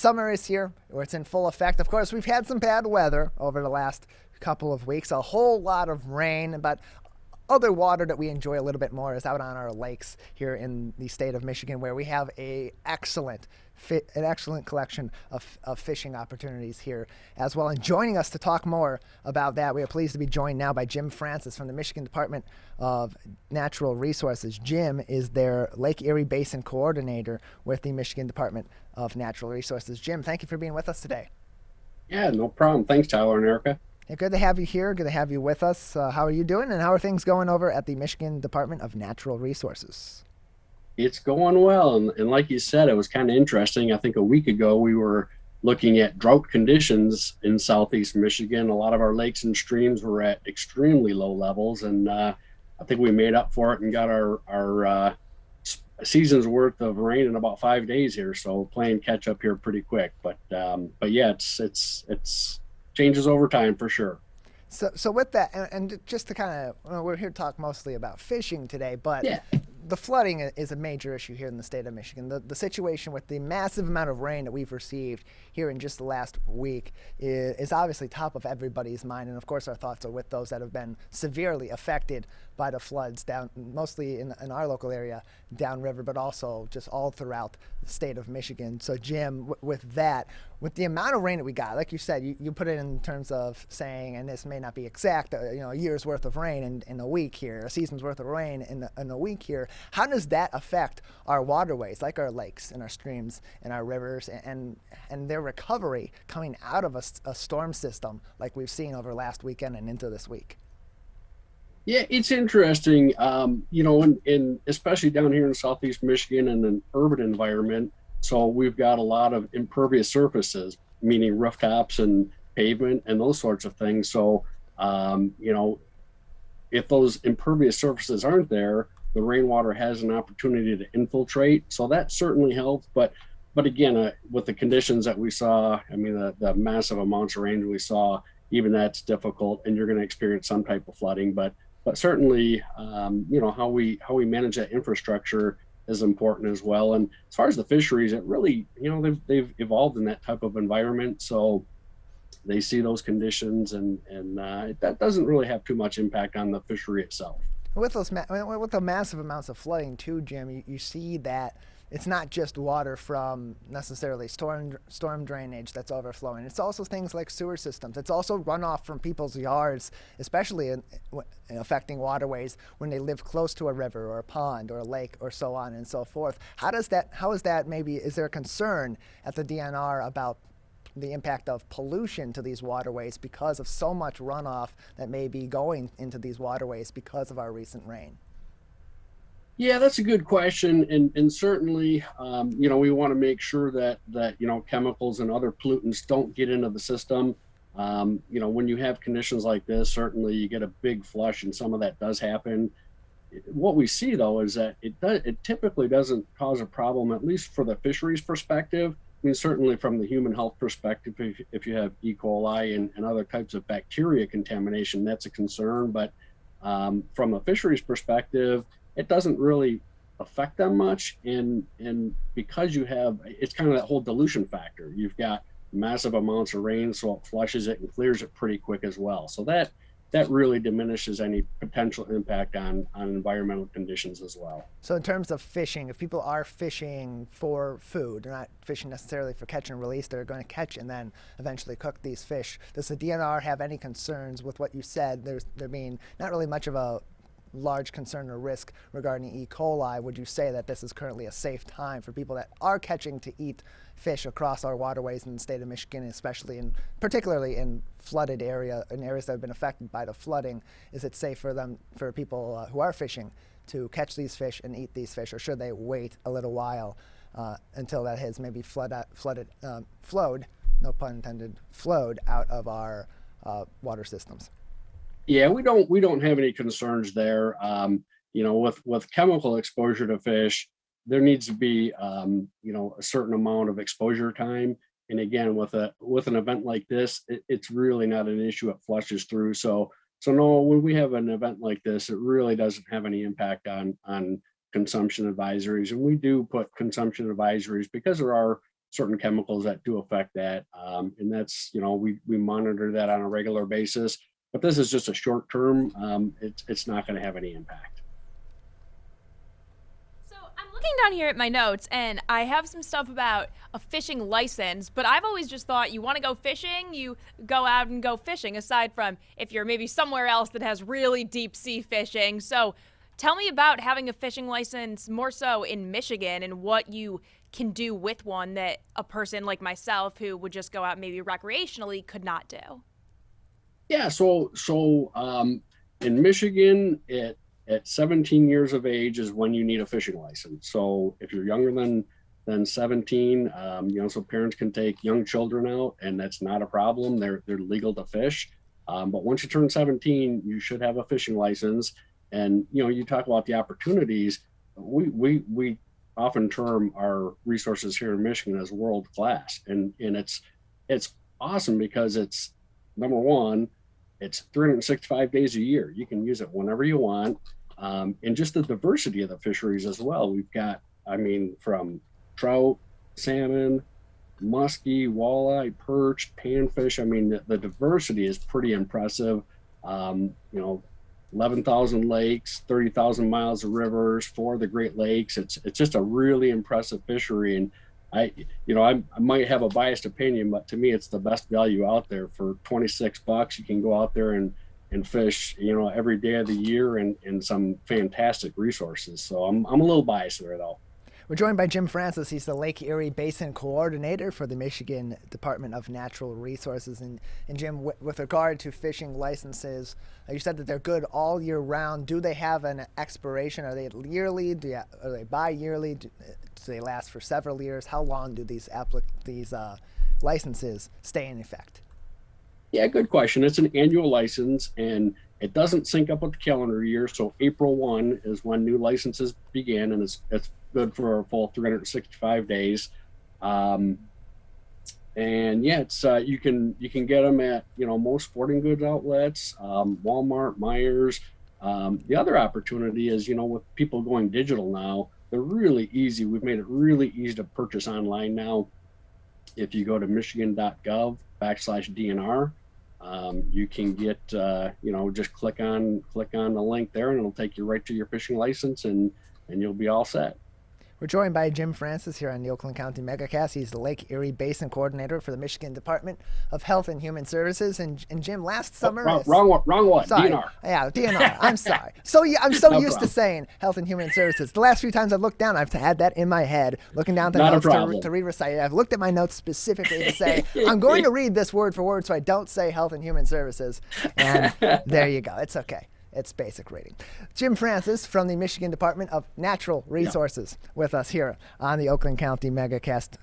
summer is here, or it's in full effect. Of course, we've had some bad weather over the last couple of weeks, a whole lot of rain, but other water that we enjoy a little bit more is out on our lakes here in the state of Michigan, where we have an excellent collection of fishing opportunities here as well. And joining us to talk more about that, we are pleased to be joined now by Jim Francis from the Michigan Department of Natural Resources. Jim is their Lake Erie Basin Coordinator with the Michigan Department of Natural Resources. Jim, thank you for being with us today. Yeah, no problem. Thanks, Tyler and Erica. Yeah, good to have you here. Good to have you with us. How are you doing, and how are things going over at the Michigan Department of Natural Resources? It's going well. And like you said, it was kind of interesting. I think a week ago, we were looking at drought conditions in southeast Michigan. A lot of our lakes and streams were at extremely low levels. And I think we made up for it and got our season's worth of rain in about 5 days here. So playing catch up here pretty quick. But yeah, it's changes over time for sure. So with that, and just to kind of, we're here to talk mostly about fishing today, but Yeah. the flooding is a major issue here in the state of Michigan. The situation with the massive amount of rain that we've received here in just the last week is obviously top of everybody's mind. And of course, our thoughts are with those that have been severely affected by the floods down, mostly in our local area, downriver, but also just all throughout the state of Michigan. So Jim, with the amount of rain that we got, like you said, you put it in terms of saying, and this may not be exact, a year's worth of rain in a week here, a season's worth of rain in a week here. How does that affect our waterways, like our lakes and our streams and our rivers, and their recovery coming out of a storm system like we've seen over last weekend and into this week? Yeah, it's interesting. In especially down here in southeast Michigan in an urban environment. So we've got a lot of impervious surfaces, meaning rooftops and pavement and those sorts of things. So, if those impervious surfaces aren't there, the rainwater has an opportunity to infiltrate. So that certainly helps. But again, with the conditions that we saw, I mean, the massive amounts of rain we saw, even that's difficult, and you're going to experience some type of flooding. But certainly, how we manage that infrastructure is important as well. And as far as the fisheries, it really, they've evolved in that type of environment. So they see those conditions, and that doesn't really have too much impact on the fishery itself. With with the massive amounts of flooding too, Jim, you see that it's not just water from necessarily storm drainage that's overflowing. It's also things like sewer systems. It's also runoff from people's yards, especially affecting waterways when they live close to a river or a pond or a lake or so on and so forth. How is that maybe, is there a concern at the DNR about the impact of pollution to these waterways because of so much runoff that may be going into these waterways because of our recent rain? Yeah, that's a good question, and certainly, we want to make sure that chemicals and other pollutants don't get into the system. When you have conditions like this, certainly you get a big flush, and some of that does happen. What we see though is that it typically doesn't cause a problem, at least for the fisheries perspective. I mean, certainly from the human health perspective, if you have E. coli and other types of bacteria contamination, that's a concern. But from a fisheries perspective, it doesn't really affect them much. And because it's kind of that whole dilution factor. You've got massive amounts of rain, so it flushes it and clears it pretty quick as well. So that really diminishes any potential impact on environmental conditions as well. So in terms of fishing, if people are fishing for food, they're not fishing necessarily for catch and release, they're going to catch and then eventually cook these fish. Does the DNR have any concerns with what you said? There being not really much of a large concern or risk regarding E. coli. Would you say that this is currently a safe time for people that are catching to eat fish across our waterways in the state of Michigan, especially particularly in flooded in areas that have been affected by the flooding? Is it safe for people who are fishing to catch these fish and eat these fish, or should they wait a little while until that has maybe flowed, no pun intended, flowed out of our water systems? Yeah, we don't have any concerns there. With chemical exposure to fish, there needs to be a certain amount of exposure time. And again, with an event like this, it's really not an issue. It flushes through. So no, when we have an event like this, it really doesn't have any impact on consumption advisories. And we do put consumption advisories because there are certain chemicals that do affect that. And that's, we monitor that on a regular basis, but this is just a short term. It's not going to have any impact. So I'm looking down here at my notes and I have some stuff about a fishing license, but I've always just thought you want to go fishing, you go out and go fishing, aside from if you're maybe somewhere else that has really deep sea fishing. So tell me about having a fishing license more so in Michigan and what you can do with one that a person like myself who would just go out maybe recreationally could not do. Yeah. In Michigan, at 17 years of age is when you need a fishing license. So if you're younger than 17, so parents can take young children out, and that's not a problem. They're legal to fish. But once you turn 17, you should have a fishing license. And you talk about the opportunities. We often term our resources here in Michigan as world class, and it's awesome because it's, number one, it's 365 days a year. You can use it whenever you want. And just the diversity of the fisheries as well. We've got, from trout, salmon, muskie, walleye, perch, panfish. The diversity is pretty impressive. 11,000 lakes, 30,000 miles of rivers, 4 of the Great Lakes. It's just a really impressive fishery. And I might have a biased opinion, but to me, it's the best value out there. For $26, you can go out there and fish, every day of the year, and some fantastic resources. So I'm a little biased there, though. We're joined by Jim Francis. He's the Lake Erie Basin Coordinator for the Michigan Department of Natural Resources. And Jim, with regard to fishing licenses, you said that they're good all year round. Do they have an expiration? Are they yearly? Are they bi-yearly? Do they last for several years? How long do these licenses stay in effect? Yeah, good question. It's an annual license, and it doesn't sync up with the calendar year. So April 1 is when new licenses begin, and it's good for a full 365 days. And yeah, it's you can get them at most sporting goods outlets, Walmart, Myers. The other opportunity is with people going digital now, they're really easy. We've made it really easy to purchase online now. If you go to michigan.gov/DNR, you can get just click on the link there, and it'll take you right to your fishing license, and you'll be all set. We're joined by Jim Francis here on the Oakland County Megacast. He's the Lake Erie Basin Coordinator for the Michigan Department of Health and Human Services. And Jim, last summer... Wrong one. Sorry. DNR. Yeah, DNR. I'm sorry. I'm so used to saying Health and Human Services. The last few times I've looked down, I've had that in my head, looking down at the notes to re-recite it. I've looked at my notes specifically to say, I'm going to read this word for word so I don't say Health and Human Services. And there you go. It's okay. It's basic reading. Jim Francis from the Michigan Department of Natural Resources with us here on the Oakland County Megacast,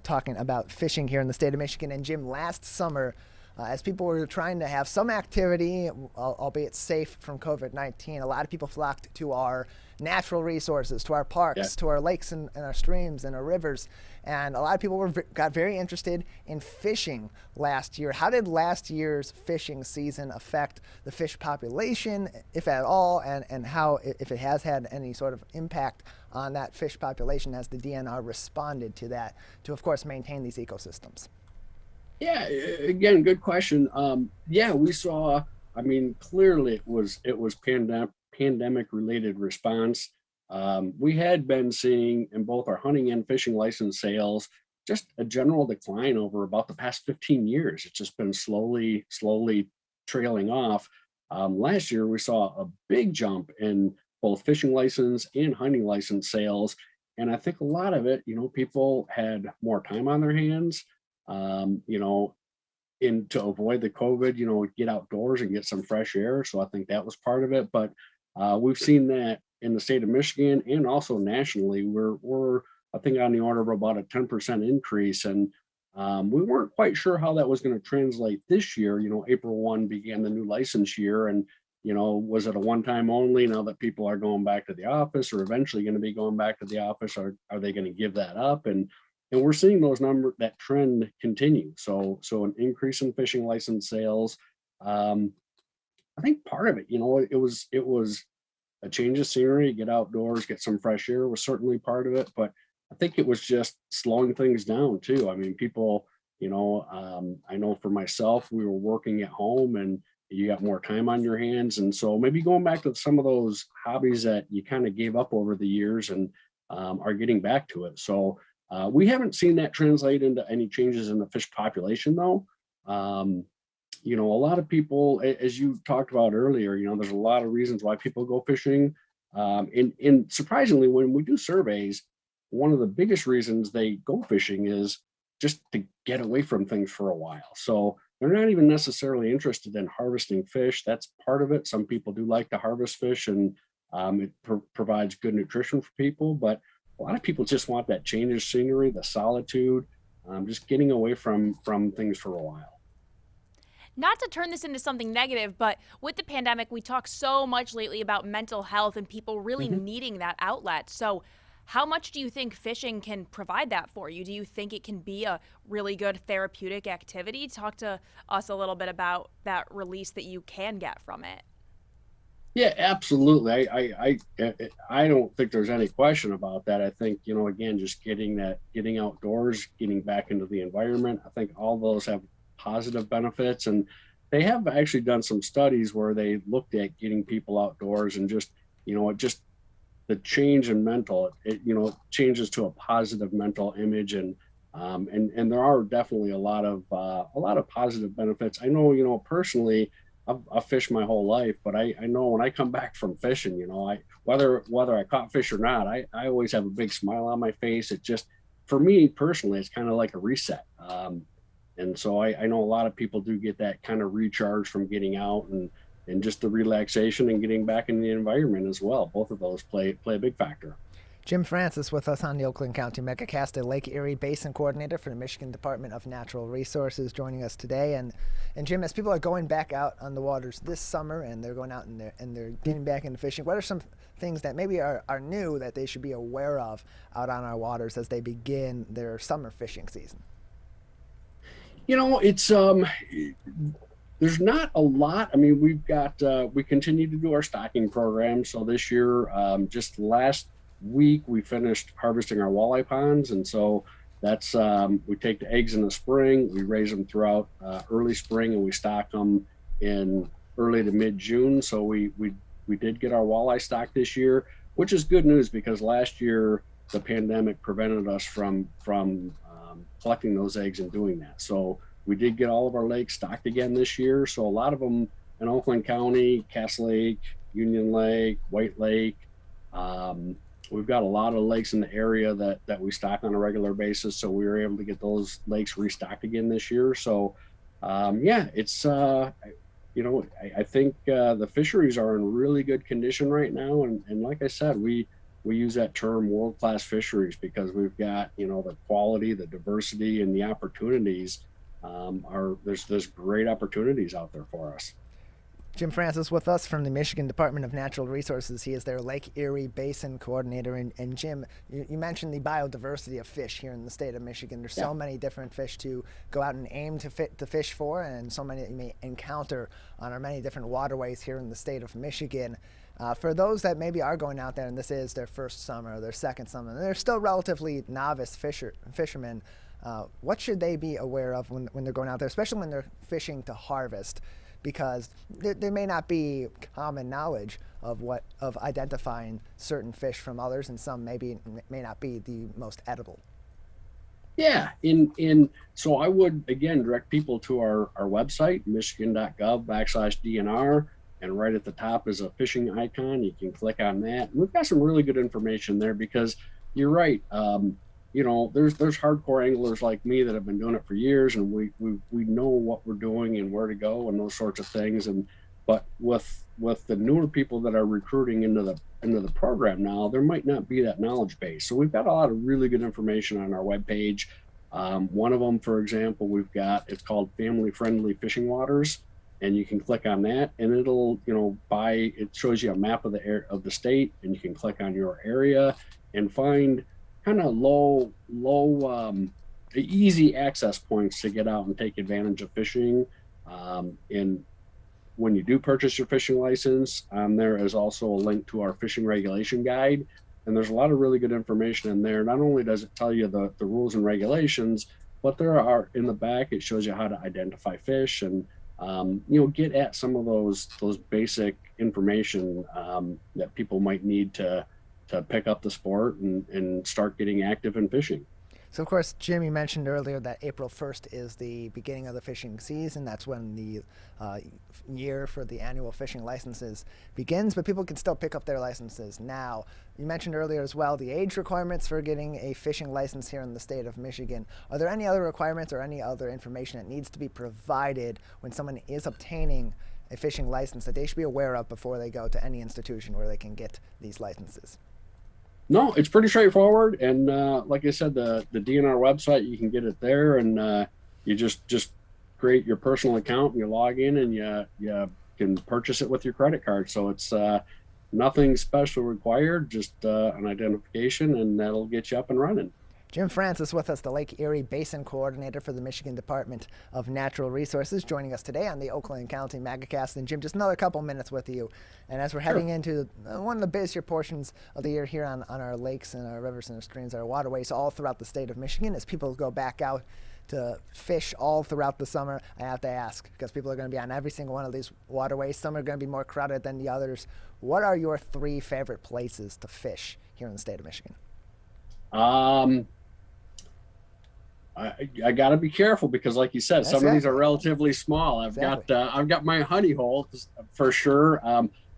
talking about fishing here in the state of Michigan. And Jim, last summer, as people were trying to have some activity, albeit safe from COVID-19, a lot of people flocked to our natural resources, to our parks, to our lakes and our streams and our rivers. And a lot of people got very interested in fishing last year. How did last year's fishing season affect the fish population, if at all, and how, if it has had any sort of impact on that fish population as the DNR responded to that, to, of course, maintain these ecosystems? Yeah, again, good question. We saw, clearly it was pandemic-related response. We had been seeing in both our hunting and fishing license sales just a general decline over about the past 15 years. It's just been slowly trailing off. Last year, we saw a big jump in both fishing license and hunting license sales. And I think a lot of it, people had more time on their hands, and to avoid the COVID, get outdoors and get some fresh air. So I think that was part of it. But we've seen that in the state of Michigan and also nationally. We're I think on the order of about a 10% increase. And we weren't quite sure how that was going to translate this year. April 1 began the new license year, and was it a one-time only now that people are going back to the office, or eventually going to be going back to the office? Are they going to give that up? And we're seeing that trend continue. So an increase in fishing license sales. I think part of it, it was a change of scenery, get outdoors, get some fresh air was certainly part of it. But I think it was just slowing things down too. I mean, people, I know for myself, we were working at home and you got more time on your hands. And so maybe going back to some of those hobbies that you kind of gave up over the years and are getting back to it. So we haven't seen that translate into any changes in the fish population though. Um, a lot of people, as you talked about earlier, there's a lot of reasons why people go fishing. And surprisingly, when we do surveys, one of the biggest reasons they go fishing is just to get away from things for a while. So they're not even necessarily interested in harvesting fish. That's part of it. Some people do like to harvest fish, and it provides good nutrition for people. But a lot of people just want that change of scenery, the solitude, just getting away from things for a while. Not to turn this into something negative, but with the pandemic, we talk so much lately about mental health and people really Mhm. needing that outlet. So, how much do you think fishing can provide that for you? Do you think it can be a really good therapeutic activity? Talk to us a little bit about that release that you can get from it. Yeah, absolutely. I don't think there's any question about that. I think, again, just getting outdoors, getting back into the environment. I think all those have positive benefits, and they have actually done some studies where they looked at getting people outdoors and just, it just the change in mental, changes to a positive mental image, and there are definitely a lot of positive benefits. I know, personally, I've fished my whole life, but I know when I come back from fishing, I whether I caught fish or not, I always have a big smile on my face. It just, for me personally, it's kind of like a reset. And so I know a lot of people do get that kind of recharge from getting out and just the relaxation and getting back in the environment as well. Both of those play a big factor. Jim Francis with us on the Oakland County MegaCast, the Lake Erie Basin Coordinator for the Michigan Department of Natural Resources, joining us today. And Jim, as people are going back out on the waters this summer and they're going out and they're getting back into fishing, what are some things that maybe are new that they should be aware of out on our waters as they begin their summer fishing season? It's there's not a lot. I mean, we continue to do our stocking program. So this year, just last week, we finished harvesting our walleye ponds, and so that's we take the eggs in the spring, we raise them throughout early spring, and we stock them in early to mid June. So we did get our walleye stock this year, which is good news because last year the pandemic prevented us from collecting those eggs and doing that. So we did get all of our lakes stocked again this year. So a lot of them in Oakland County, Cass Lake, Union Lake, White Lake. We've got a lot of lakes in the area that we stock on a regular basis. So we were able to get those lakes restocked again this year. So yeah, it's, I think the fisheries are in really good condition right now. And like I said, we use that term world-class fisheries because we've got, the quality, the diversity, and the opportunities there's great opportunities out there for us. Jim Francis with us from the Michigan Department of Natural Resources. He is their Lake Erie Basin Coordinator. And Jim, you mentioned the biodiversity of fish here in the state of Michigan. There's so many different fish to go out and aim to fish for, and so many that you may encounter on our many different waterways here in the state of Michigan. For those that maybe are going out there and this is their first summer or their second summer, and they're still relatively novice fishermen, what should they be aware of when they're going out there, especially when they're fishing to harvest? Because there may not be common knowledge of identifying certain fish from others, and some may not be the most edible. Yeah, so I would again direct people to our website, michigan.gov/DNR, and right at the top is a fishing icon. You can click on that. And we've got some really good information there because you're right. There's hardcore anglers like me that have been doing it for years, and we know what we're doing and where to go and those sorts of things. But with the newer people that are recruiting into the program now, there might not be that knowledge base. So we've got a lot of really good information on our webpage. One of them, for example, it's called Family Friendly Fishing Waters, and you can click on that, and it'll it shows you a map of the state, and you can click on your area and find kind of low easy access points to get out and take advantage of fishing. And when you do purchase your fishing license, there is also a link to our fishing regulation guide. and there's a lot of really good information in there. Not only does it tell you the rules and regulations, but there are in the back, it shows you how to identify fish and get at some of those basic information that people might need to pick up the sport and start getting active in fishing. So, of course, Jim, you mentioned earlier that April 1st is the beginning of the fishing season. That's when the year for the annual fishing licenses begins, but people can still pick up their licenses now. You mentioned earlier as well the age requirements for getting a fishing license here in the state of Michigan. Are there any other requirements or any other information that needs to be provided when someone is obtaining a fishing license that they should be aware of before they go to any institution where they can get these licenses? No, it's pretty straightforward. And like I said, the DNR website, you can get it there, and you just create your personal account and you log in and you can purchase it with your credit card. So it's nothing special required, just an identification, and that'll get you up and running. Jim Francis with us, the Lake Erie Basin Coordinator for the Michigan Department of Natural Resources, joining us today on the Oakland County MegaCast. And Jim, just another couple minutes with you. And as we're heading into one of the busier portions of the year here on our lakes and our rivers and our streams, our waterways all throughout the state of Michigan, as people go back out to fish all throughout the summer, I have to ask, because people are going to be on every single one of these waterways. Some are going to be more crowded than the others. What are your 3 favorite places to fish here in the state of Michigan? I got to be careful because, like you said, some of these are relatively small. I've got my honey hole for sure.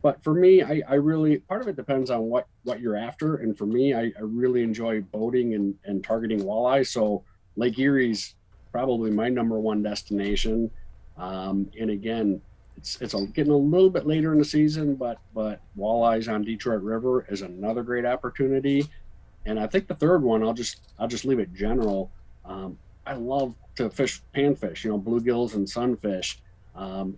But for me, I really, part of it depends on what you're after. And for me, I really enjoy boating and targeting walleye. So Lake Erie's probably my #1 destination. And again, it's getting a little bit later in the season, but walleyes on Detroit River is another great opportunity. And I think the third one, I'll just leave it general. I love to fish panfish, bluegills and sunfish.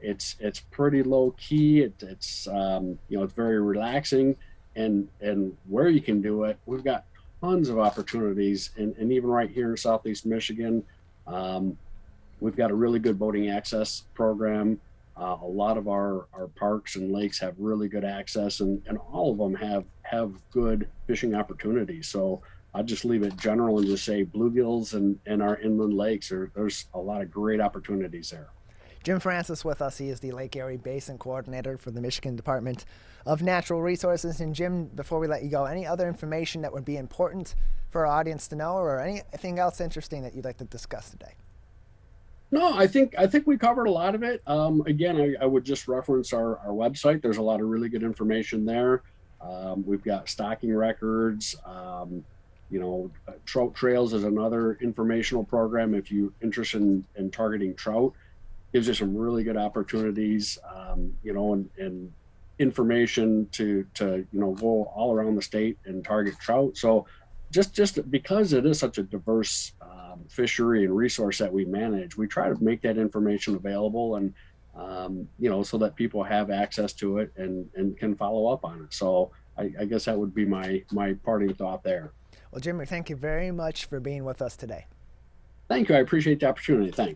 It's pretty low key. It's very relaxing, and where you can do it, we've got tons of opportunities, and even right here in Southeast Michigan, we've got a really good boating access program. A lot of our parks and lakes have really good access, and all of them have good fishing opportunities. So I'll just leave it general and just say bluegills and our inland lakes. There's a lot of great opportunities there. Jim Francis with us. He is the Lake Erie Basin Coordinator for the Michigan Department of Natural Resources. And Jim, before we let you go, any other information that would be important for our audience to know, or anything else interesting that you'd like to discuss today? No, I think we covered a lot of it. Again, I would just reference our website. There's a lot of really good information there. We've got stocking records. Trout Trails is another informational program. If you're interested in targeting trout, gives you some really good opportunities, and information to go all around the state and target trout. So just because it is such a diverse fishery and resource that we manage, we try to make that information available and so that people have access to it and can follow up on it. So I guess that would be my parting thought there. Well, Jimmy, thank you very much for being with us today. Thank you. I appreciate the opportunity. Thanks.